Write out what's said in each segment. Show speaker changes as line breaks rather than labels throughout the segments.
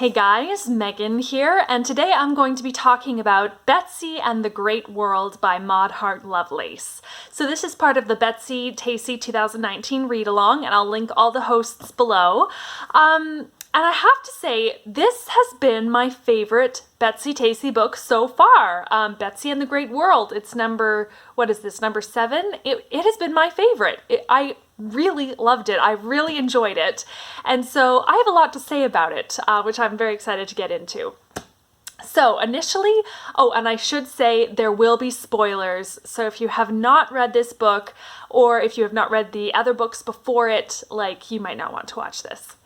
Hey guys, Megan here, and today I'm going to be talking about Betsy and the Great World by Maud Hart Lovelace. So this is part of the Betsy Tacy 2019 read-along, and I'll link all the hosts below. And I have to say, this has been my favorite Betsy Tacy book so far. Betsy and the Great World. It's number 7? It has been my favorite. I really loved it. I really enjoyed it. And so I have a lot to say about it, which I'm very excited to get into. So initially, and I should say there will be spoilers. So if you have not read this book, or if you have not read the other books before it, you might not want to watch this.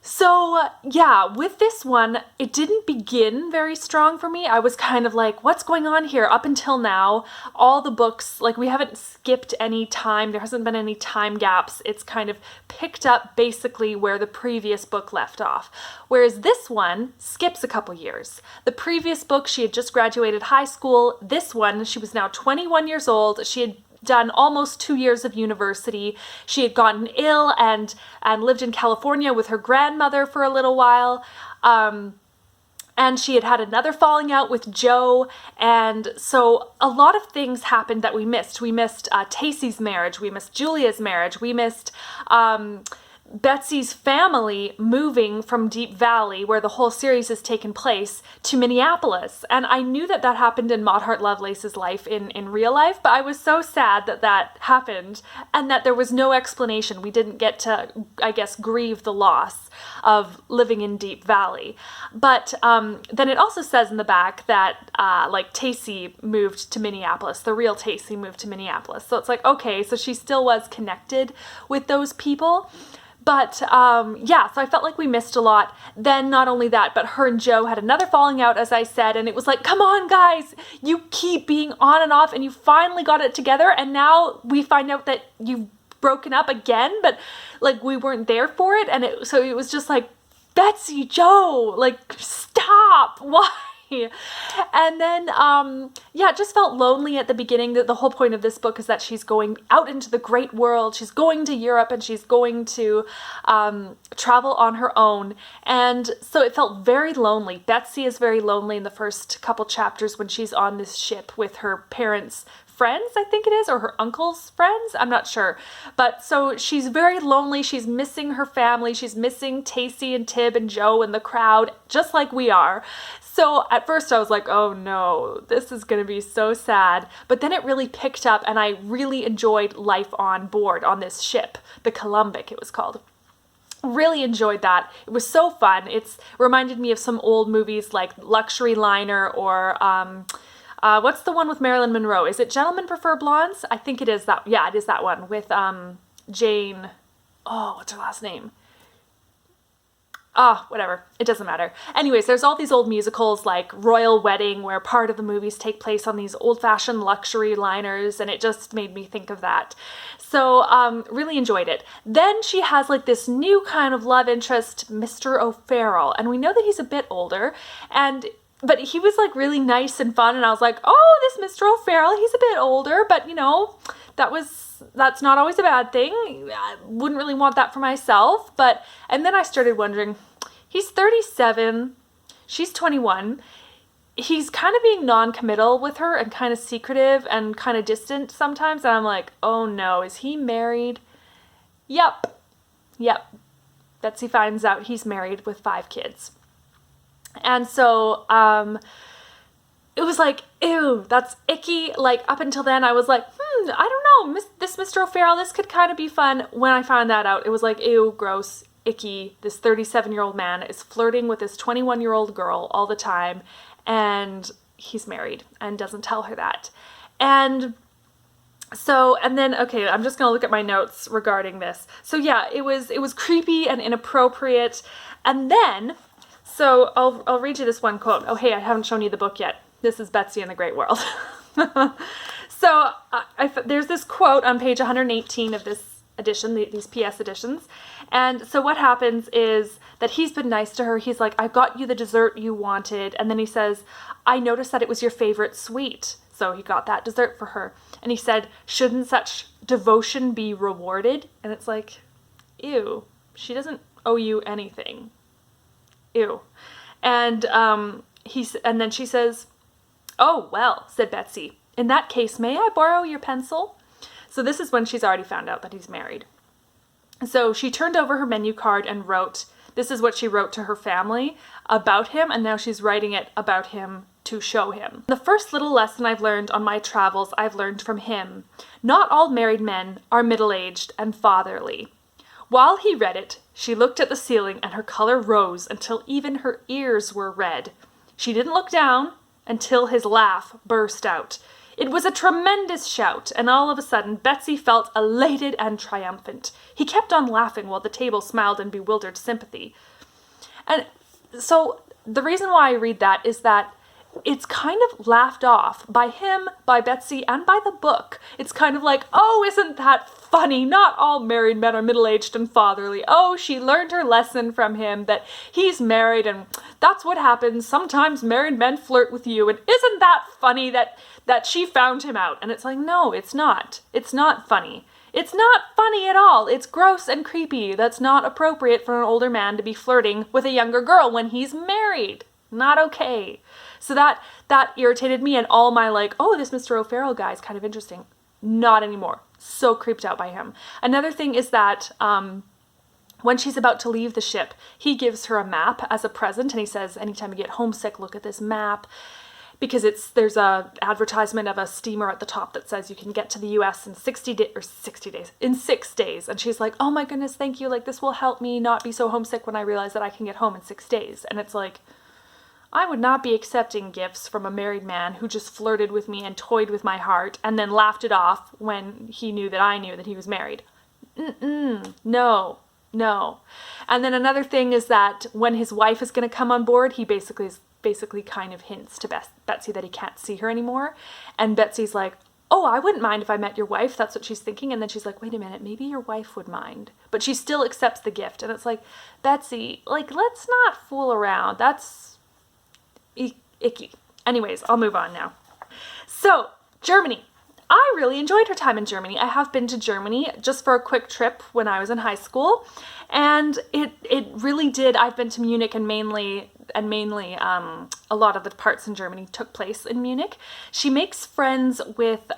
So yeah, with this one, it didn't begin very strong for me. I was kind of like, what's going on here? Up until now, all the books, we haven't skipped any time. There hasn't been any time gaps. It's kind of picked up basically where the previous book left off. Whereas this one skips a couple years. The previous book, she had just graduated high school. This one, she was now 21 years old. She had done almost 2 years of university. She had gotten ill and lived in California with her grandmother for a little while. And she had had another falling out with Joe. And so a lot of things happened that we missed. We missed Tacy's marriage. We missed Julia's marriage. We missed Betsy's family moving from Deep Valley, where the whole series has taken place, to Minneapolis. And I knew that that happened in Maud Hart Lovelace's life in real life, but I was so sad that that happened and that there was no explanation. We didn't get to, I guess, grieve the loss of living in Deep Valley. But then it also says in the back that Tacy moved to Minneapolis. The real Tacy moved to Minneapolis. So it's like, okay, so she still was connected with those people. But so I felt like we missed a lot. Then not only that, but her and Joe had another falling out, as I said, and it was like, come on guys, you keep being on and off and you finally got it together, and now we find out that you've broken up again, but we weren't there for it. And so it was just like, Betsy, Joe, stop, why? And then, it just felt lonely at the beginning. The whole point of this book is that she's going out into the great world. She's going to Europe and she's going to travel on her own. And so it felt very lonely. Betsy is very lonely in the first couple chapters when she's on this ship with her parents' friends, I think it is, or her uncle's friends, I'm not sure. But so she's very lonely. She's missing her family. She's missing Tacy and Tib and Joe and the crowd, just like we are. So at first I was like, oh no, this is going to be so sad. But then it really picked up and I really enjoyed life on board on this ship, the Columbic it was called. Really enjoyed that. It was so fun. It's reminded me of some old movies like Luxury Liner or what's the one with Marilyn Monroe? Is it Gentlemen Prefer Blondes? I think it is that. Yeah, it is that one with Jane. Oh, what's her last name? Whatever. It doesn't matter. Anyways, there's all these old musicals like Royal Wedding where part of the movies take place on these old-fashioned luxury liners, and it just made me think of that. So, really enjoyed it. Then she has this new kind of love interest, Mr. O'Farrell, and we know that he's a bit older, but he was really nice and fun, and I was like, oh, this Mr. O'Farrell, he's a bit older, but that's not always a bad thing. I wouldn't really want that for myself, and then I started wondering, he's 37, she's 21, he's kind of being non-committal with her and kind of secretive and kind of distant sometimes, and I'm like, oh no, is he married? Yep. Betsy finds out he's married with 5 kids. And so, it was like, ew, that's icky. Up until then, I was like, I don't know, this Mr. O'Farrell, this could kind of be fun. When I found that out, it was like, ew, gross, icky. This 37-year-old man is flirting with this 21-year-old girl all the time, and he's married and doesn't tell her that. And so, and then, okay, I'm just gonna look at my notes regarding this. So yeah, it was creepy and inappropriate. And then, so I'll read you this one quote. Oh, hey, I haven't shown you the book yet. This is Betsy and the Great World. So there's this quote on page 118 of this edition, these PS editions. And so what happens is that he's been nice to her. He's like, I got you the dessert you wanted. And then he says, I noticed that it was your favorite sweet. So he got that dessert for her. And he said, shouldn't such devotion be rewarded? And it's like, ew, she doesn't owe you anything. Ew. And and then she says, "Oh, well," said Betsy. "In that case, may I borrow your pencil?" So this is when she's already found out that he's married. So she turned over her menu card and wrote, this is what she wrote to her family about him, and now she's writing it about him to show him. "The first little lesson I've learned on my travels, I've learned from him. Not all married men are middle-aged and fatherly." While he read it, she looked at the ceiling and her color rose until even her ears were red. She didn't look down until his laugh burst out. It was a tremendous shout, and all of a sudden Betsy felt elated and triumphant. He kept on laughing while the table smiled in bewildered sympathy. And so the reason why I read that is that it's kind of laughed off by him, by Betsy, and by the book. It's kind of like, oh, isn't that funny? Not all married men are middle-aged and fatherly. Oh, she learned her lesson from him that he's married and that's what happens. Sometimes married men flirt with you, and isn't that funny that she found him out? And it's like, no, it's not. It's not funny. It's not funny at all. It's gross and creepy. That's not appropriate for an older man to be flirting with a younger girl when he's married. Not okay. So that irritated me, and all my like, oh, this Mr. O'Farrell guy is kind of interesting. Not anymore. So creeped out by him. Another thing is that when she's about to leave the ship, he gives her a map as a present, and he says, anytime you get homesick, look at this map. Because there's a advertisement of a steamer at the top that says you can get to the US in 60 days, in 6 days. And she's like, oh my goodness, thank you. Like, this will help me not be so homesick when I realize that I can get home in 6 days. And it's like, I would not be accepting gifts from a married man who just flirted with me and toyed with my heart and then laughed it off when he knew that I knew that he was married. No. And then another thing is that when his wife is going to come on board, he basically kind of hints to Betsy that he can't see her anymore. And Betsy's like, oh, I wouldn't mind if I met your wife. That's what she's thinking. And then she's like, wait a minute, maybe your wife would mind. But she still accepts the gift. And it's like, Betsy, like, let's not fool around. That's icky. Anyways, I'll move on now. So, Germany. I really enjoyed her time in Germany. I have been to Germany just for a quick trip when I was in high school, and it really did. I've been to Munich, and mainly a lot of the parts in Germany took place in Munich. She makes friends with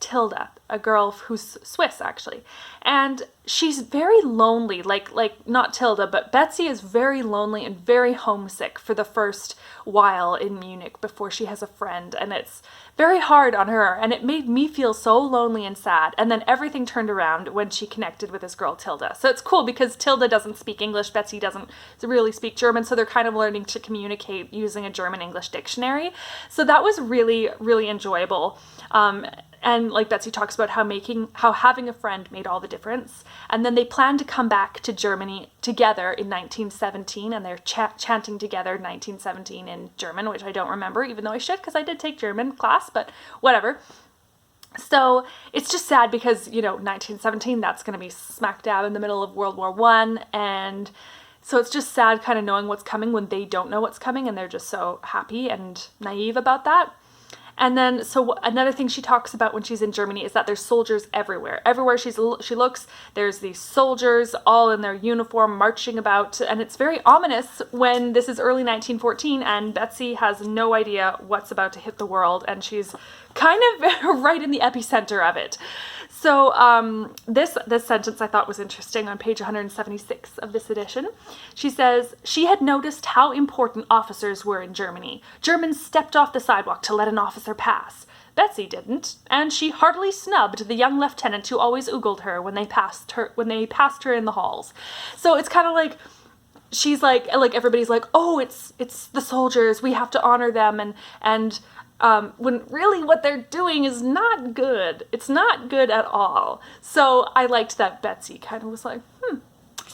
Tilda, a girl who's Swiss actually, and she's very lonely. Like not Tilda, but Betsy is very lonely and very homesick for the first while in Munich before she has a friend, and it's very hard on her, and it made me feel so lonely and sad. And then everything turned around when she connected with this girl Tilda. So it's cool because Tilda doesn't speak English, Betsy doesn't really speak German, so they're kind of learning to communicate using a German-English dictionary. So that was really, really enjoyable. And like Betsy talks about how having a friend made all the difference. And then they plan to come back to Germany together in 1917, and they're chanting together 1917 in German, which I don't remember, even though I should, because I did take German class, but whatever. So it's just sad because, 1917, that's going to be smack dab in the middle of World War I, and so it's just sad kind of knowing what's coming when they don't know what's coming, and they're just so happy and naive about that. And then, so another thing she talks about when she's in Germany is that there's soldiers everywhere. Everywhere she looks, there's these soldiers all in their uniform marching about, and it's very ominous when this is early 1914 and Betsy has no idea what's about to hit the world, and she's kind of right in the epicenter of it. So this sentence I thought was interesting on page 176 of this edition. She says, she had noticed how important officers were in Germany. Germans stepped off the sidewalk to let an officer pass. Betsy didn't, and she heartily snubbed the young lieutenant who always oogled her when they passed her in the halls. So it's kind of like, she's like everybody's like, oh, it's the soldiers, we have to honor them, and when really what they're doing is not good. It's not good at all. So I liked that Betsy kind of was like,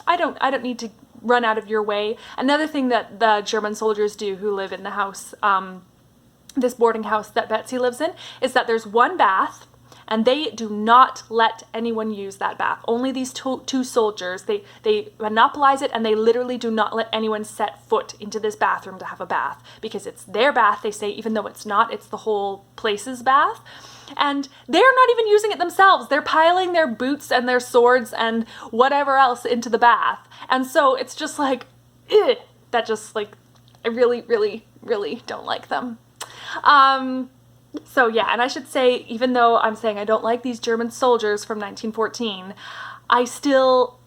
I don't need to run out of your way. Another thing that the German soldiers do who live in the house, this boarding house that Betsy lives in, is that there's one bath, and they do not let anyone use that bath. Only these two soldiers, they monopolize it, and they literally do not let anyone set foot into this bathroom to have a bath, because it's their bath, they say, even though it's not, it's the whole place's bath. And they're not even using it themselves. They're piling their boots and their swords and whatever else into the bath. And so it's just like, that just like, I really, really, really don't like them. So yeah, and I should say, even though I'm saying I don't like these German soldiers from 1914, I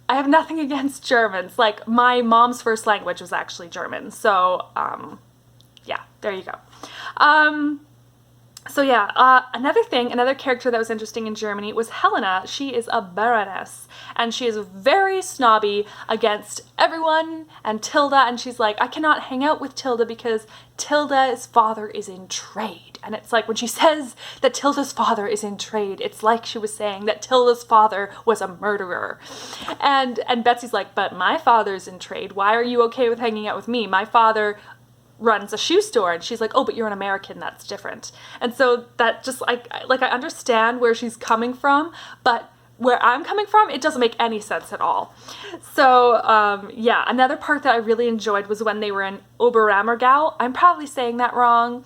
have nothing against Germans. Like, my mom's first language was actually German. So, yeah, there you go. So yeah, another character that was interesting in Germany was Helena. She is a baroness, and she is very snobby against everyone and Tilda, and she's like, I cannot hang out with Tilda because Tilda's father is in trade. And it's like, when she says that Tilda's father is in trade, it's like she was saying that Tilda's father was a murderer. And Betsy's like, but my father's in trade. Why are you okay with hanging out with me? My father runs a shoe store. And she's like, oh, but you're an American, that's different. And so that just, I understand where she's coming from, but where I'm coming from, it doesn't make any sense at all. So, yeah, another part that I really enjoyed was when they were in Oberammergau. I'm probably saying that wrong.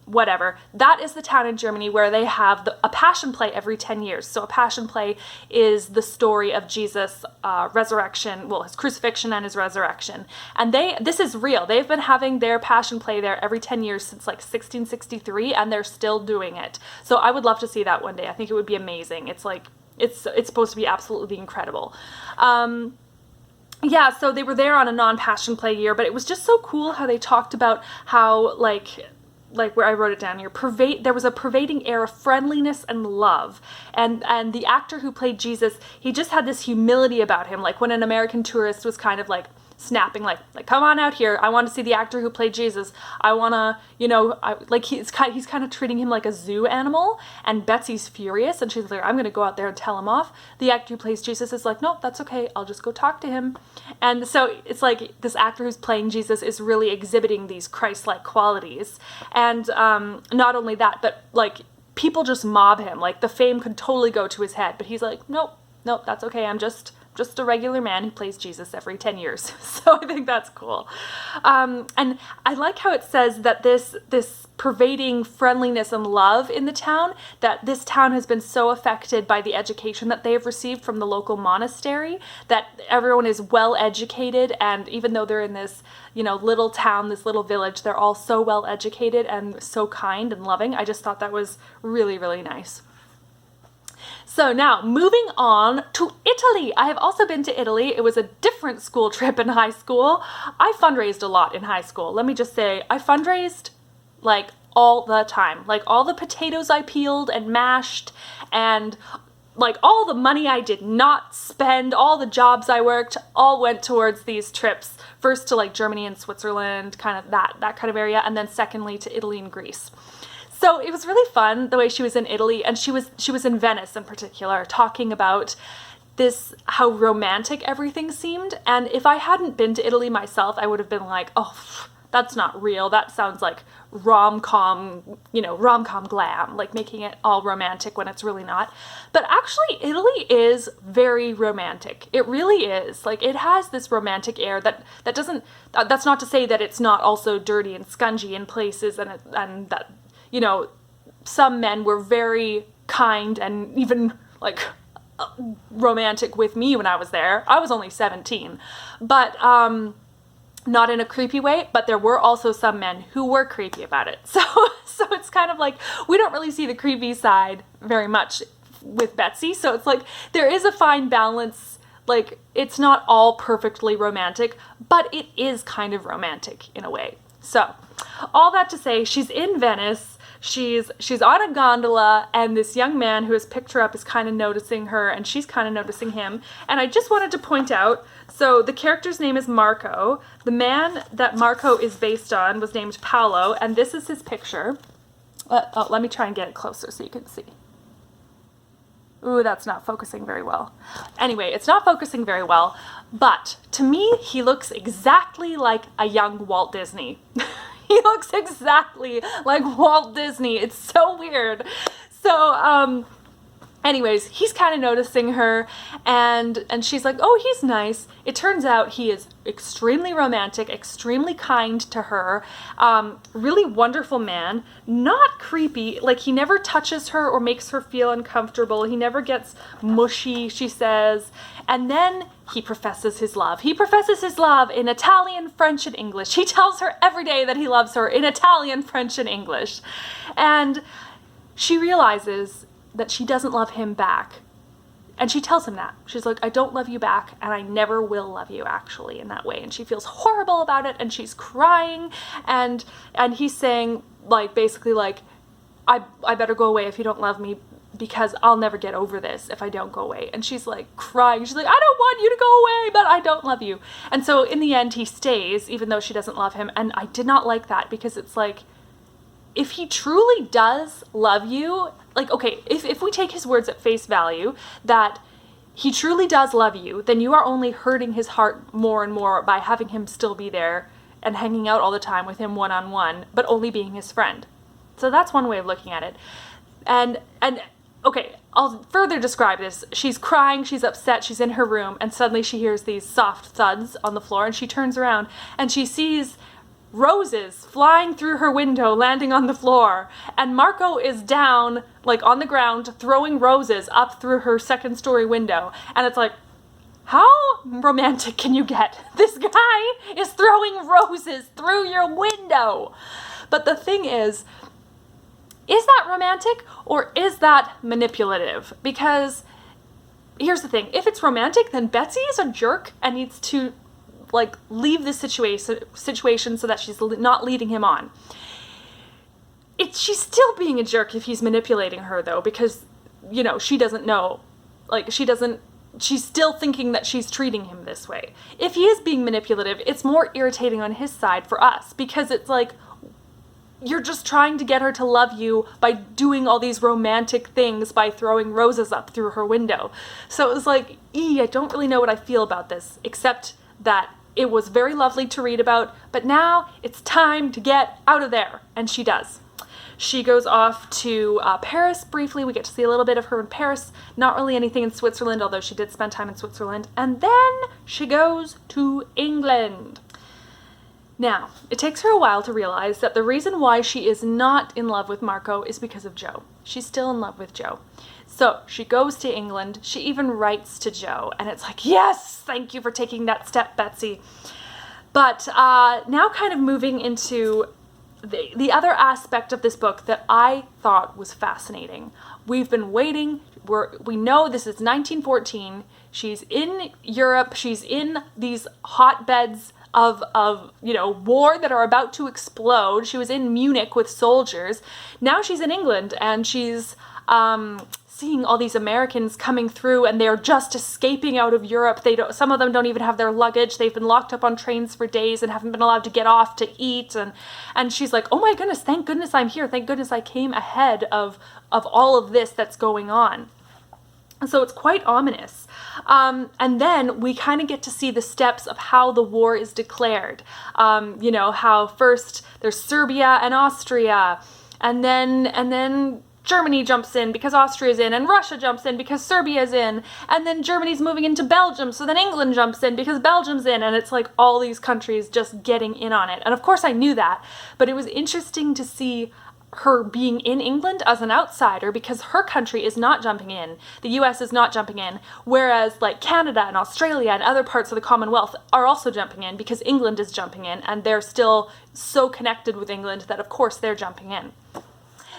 Whatever. That is the town in Germany where they have a passion play every 10 years. So a passion play is the story of Jesus' resurrection, well, his crucifixion and his resurrection. And this is real. They've been having their passion play there every 10 years since like 1663, and they're still doing it. So I would love to see that one day. I think it would be amazing. It's like, it's supposed to be absolutely incredible. Yeah, so they were there on a non-passion play year, but it was just so cool how they talked about how, like where I wrote it down here, there was a pervading air of friendliness and love. And the actor who played Jesus, he just had this humility about him. Like when an American tourist was kind of like snapping, like come on out here. I want to see the actor who played Jesus. I want to, he's kind of treating him like a zoo animal. And Betsy's furious, and she's like, I'm going to go out there and tell him off. The actor who plays Jesus is like, no, that's okay. I'll just go talk to him. And so it's like this actor who's playing Jesus is really exhibiting these Christ-like qualities. And not only that, but like people just mob him. Like the fame could totally go to his head, but he's like, nope, that's okay. I'm just a regular man who plays Jesus every 10 years. So I think that's cool. And I like how it says that this pervading friendliness and love in the town, that this town has been so affected by the education that they have received from the local monastery, that everyone is well educated, and even though they're in this, little town, this little village, they're all so well educated and so kind and loving. I just thought that was really, really nice. So now, moving on to Italy. I have also been to Italy. It was a different school trip in high school. I fundraised a lot in high school. Let me just say, I fundraised like all the time. Like all the potatoes I peeled and mashed, and like all the money I did not spend, all the jobs I worked, all went towards these trips. First to like Germany and Switzerland, kind of that kind of area, and then secondly to Italy and Greece. So it was really fun the way she was in Italy, and she was in Venice in particular, talking about how romantic everything seemed. And if I hadn't been to Italy myself, I would have been like, oh, that's not real. That sounds like rom-com glam, like making it all romantic when it's really not. But actually, Italy is very romantic. It really is. Like, it has this romantic air that's not to say that it's not also dirty and scungy in places, and that, some men were very kind and even like romantic with me when I was there. I was only 17, but not in a creepy way, but there were also some men who were creepy about it. So it's kind of like, we don't really see the creepy side very much with Betsy. So it's like, there is a fine balance. Like, it's not all perfectly romantic, but it is kind of romantic in a way. So all that to say, she's in Venice. She's on a gondola, and this young man who has picked her up is kind of noticing her, and she's kind of noticing him. And I just wanted to point out, so the character's name is Marco. The man that Marco is based on was named Paolo, and this is his picture. Let me try and get it closer so you can see. Ooh, that's not focusing very well. Anyway, it's not focusing very well, but to me, he looks exactly like a young Walt Disney. He looks exactly like Walt Disney. It's so weird. So Anyways, he's kind of noticing her, and she's like, oh, he's nice. It turns out he is extremely romantic, extremely kind to her, really wonderful man, not creepy. Like, he never touches her or makes her feel uncomfortable. He never gets mushy, she says. And then he professes his love. He professes his love in Italian, French, and English. He tells her every day that he loves her in Italian, French, and English. And she realizes that she doesn't love him back. And she tells him that. She's like, I don't love you back, and I never will love you, actually, in that way. And she feels horrible about it, and she's crying, and he's saying, like, basically, like, I better go away if you don't love me, because I'll never get over this if I don't go away. And she's like crying. She's like, I don't want you to go away, but I don't love you. And so in the end, he stays, even though she doesn't love him. And I did not like that, because it's like, if he truly does love you, like, okay, if we take his words at face value, that he truly does love you, then you are only hurting his heart more and more by having him still be there and hanging out all the time with him one-on-one, but only being his friend. So that's one way of looking at it. And okay, I'll further describe this. She's crying, she's upset, she's in her room, and suddenly she hears these soft thuds on the floor, and she turns around and she sees roses flying through her window, landing on the floor, and Marco is down, like, on the ground, throwing roses up through her second-story window. And it's like, how romantic can you get? This guy is throwing roses through your window. But the thing is that romantic, or is that manipulative? Because here's the thing, if it's romantic, then Betsy is a jerk and needs to, like, leave this situation so that she's not leading him on. She's still being a jerk if he's manipulating her, though, because, you know, she doesn't know. Like, she's still thinking that she's treating him this way. If he is being manipulative, it's more irritating on his side for us, because it's like, you're just trying to get her to love you by doing all these romantic things, by throwing roses up through her window. So it was like, I don't really know what I feel about this, except that it was very lovely to read about, but now it's time to get out of there. And she does. She goes off to Paris briefly. We get to see a little bit of her in Paris. Not really anything in Switzerland, although she did spend time in Switzerland. And then she goes to England. Now, it takes her a while to realize that the reason why she is not in love with Marco is because of Joe. She's still in love with Joe. So she goes to England. She even writes to Joe, and it's like, yes, thank you for taking that step, Betsy. But now kind of moving into the other aspect of this book that I thought was fascinating. We've been waiting. We know this is 1914. She's in Europe. She's in these hotbeds of war that are about to explode. She was in Munich with soldiers. Now she's in England, and she's seeing all these Americans coming through, and they're just escaping out of Europe. Some of them don't even have their luggage. They've been locked up on trains for days and haven't been allowed to get off to eat. And she's like, oh my goodness, thank goodness I'm here. Thank goodness I came ahead of all of this that's going on. So it's quite ominous. And then we kind of get to see the steps of how the war is declared. How first there's Serbia and Austria, and then Germany jumps in because Austria's in, and Russia jumps in because Serbia's in, and then Germany's moving into Belgium, so then England jumps in because Belgium's in, and it's like all these countries just getting in on it. And of course I knew that, but it was interesting to see her being in England as an outsider, because her country is not jumping in. The US is not jumping in, whereas like Canada and Australia and other parts of the Commonwealth are also jumping in because England is jumping in, and they're still so connected with England that of course they're jumping in.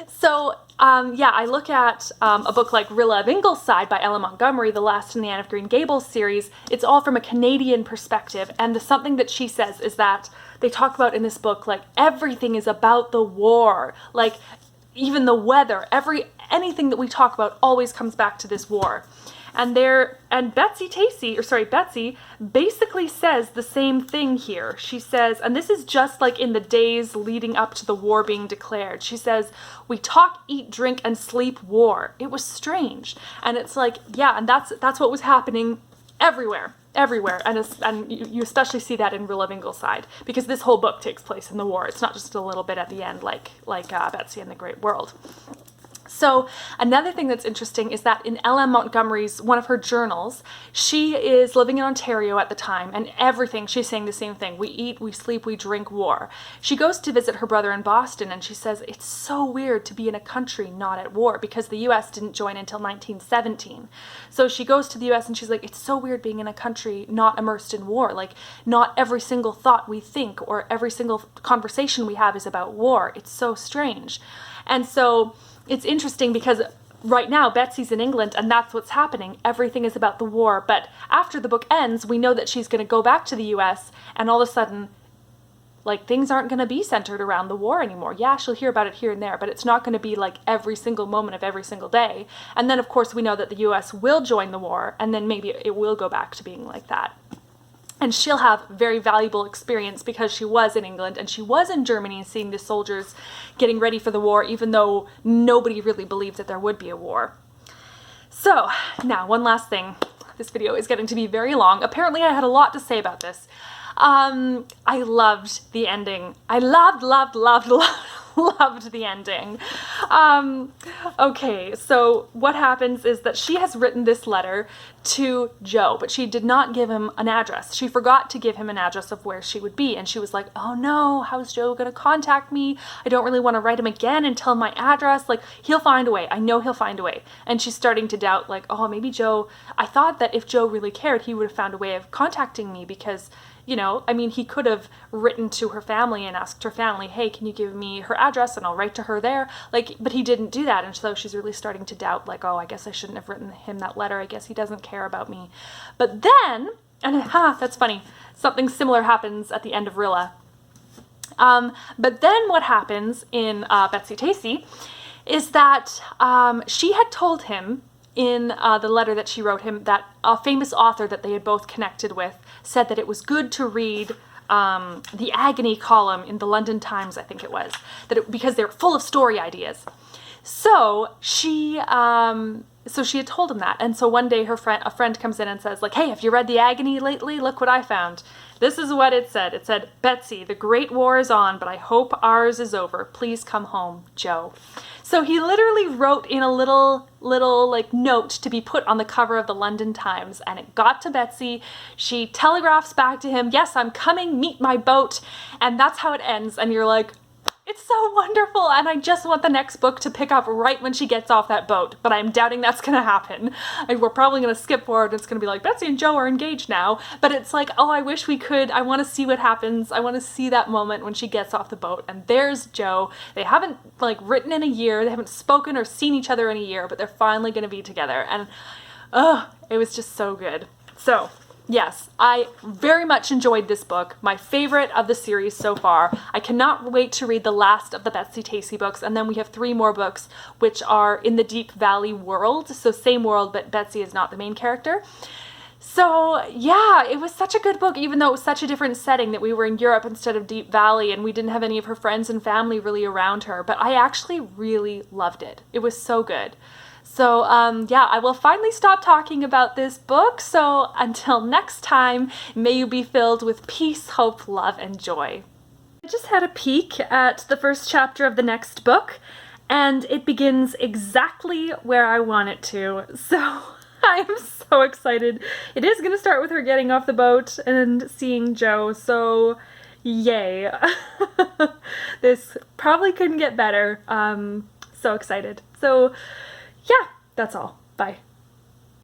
So, I look at a book like Rilla of Ingleside by Ella Montgomery, the last in the Anne of Green Gables series. It's all from a Canadian perspective, and something that she says is that they talk about in this book, like, everything is about the war. Like, even the weather, anything that we talk about always comes back to this war. And Betsy basically says the same thing here. She says, and this is just like in the days leading up to the war being declared. She says, we talk, eat, drink, and sleep war. It was strange. And it's like, yeah, and that's what was happening everywhere. And you especially see that in Rilla of Ingleside, because this whole book takes place in the war. It's not just a little bit at the end like Betsy and the Great World. So another thing that's interesting is that in L.M. Montgomery's, one of her journals, she is living in Ontario at the time, and everything, she's saying the same thing. We eat, we sleep, we drink war. She goes to visit her brother in Boston, and she says, it's so weird to be in a country not at war, because the U.S. didn't join until 1917. So she goes to the U.S. and she's like, it's so weird being in a country not immersed in war. Like, not every single thought we think or every single conversation we have is about war. It's so strange. And so it's interesting because right now Betsy's in England and that's what's happening. Everything is about the war. But after the book ends, we know that she's going to go back to the US and all of a sudden, like, things aren't going to be centered around the war anymore. Yeah, she'll hear about it here and there, but it's not going to be like every single moment of every single day. And then, of course, we know that the US will join the war, and then maybe it will go back to being like that. And she'll have very valuable experience because she was in England and she was in Germany seeing the soldiers getting ready for the war, even though nobody really believed that there would be a war. So now, one last thing. This video is getting to be very long. Apparently I had a lot to say about this. I loved the ending. I loved the ending. Okay, so what happens is that she has written this letter to Joe, but she did not give him an address. She forgot to give him an address of where she would be, and she was like, oh no, how's Joe gonna contact me? I don't really want to write him again and tell him my address. Like, he'll find a way. I know he'll find a way. And she's starting to doubt, like, oh, maybe Joe, I thought that if Joe really cared, he would have found a way of contacting me because, you know, I mean, he could have written to her family and asked her family, hey, can you give me her address and I'll write to her there? Like, but he didn't do that. And so she's really starting to doubt, like, oh, I guess I shouldn't have written him that letter. I guess he doesn't care about me. But then, and that's funny, something similar happens at the end of Rilla. But then what happens in Betsy Tacy is that she had told him in the letter that she wrote him that a famous author that they had both connected with said that it was good to read the agony column in the London Times, I think it was, because they're full of story ideas. So she had told him that, and so one day a friend comes in and says, like, hey, have you read the agony lately? Look what I found. This is what it said. It said, Betsy, the Great War is on, but I hope ours is over. Please come home, Joe. So he literally wrote in a little like note to be put on the cover of the London Times, and it got to Betsy. She telegraphs back to him, yes, I'm coming, meet my boat, and that's how it ends. And you're like, it's so wonderful, and I just want the next book to pick up right when she gets off that boat, but I'm doubting that's gonna happen. We're probably gonna skip forward, and it's gonna be like, Betsy and Joe are engaged now, but it's like, oh, I wish we could. I want to see what happens. I want to see that moment when she gets off the boat, and there's Joe. They haven't, like, written in a year, they haven't spoken or seen each other in a year, but they're finally gonna be together, and it was just so good. So, yes, I very much enjoyed this book, my favorite of the series so far. I cannot wait to read the last of the Betsy Tacy books, and then we have 3 more books which are in the Deep Valley world, so same world, but Betsy is not the main character. So yeah, it was such a good book, even though it was such a different setting that we were in Europe instead of Deep Valley, and we didn't have any of her friends and family really around her, but I actually really loved it. It was so good. So, yeah, I will finally stop talking about this book. So until next time, may you be filled with peace, hope, love, and joy. I just had a peek at the first chapter of the next book, and it begins exactly where I want it to. So I am so excited. It is going to start with her getting off the boat and seeing Joe, so yay. This probably couldn't get better. So excited. So yeah, that's all. Bye.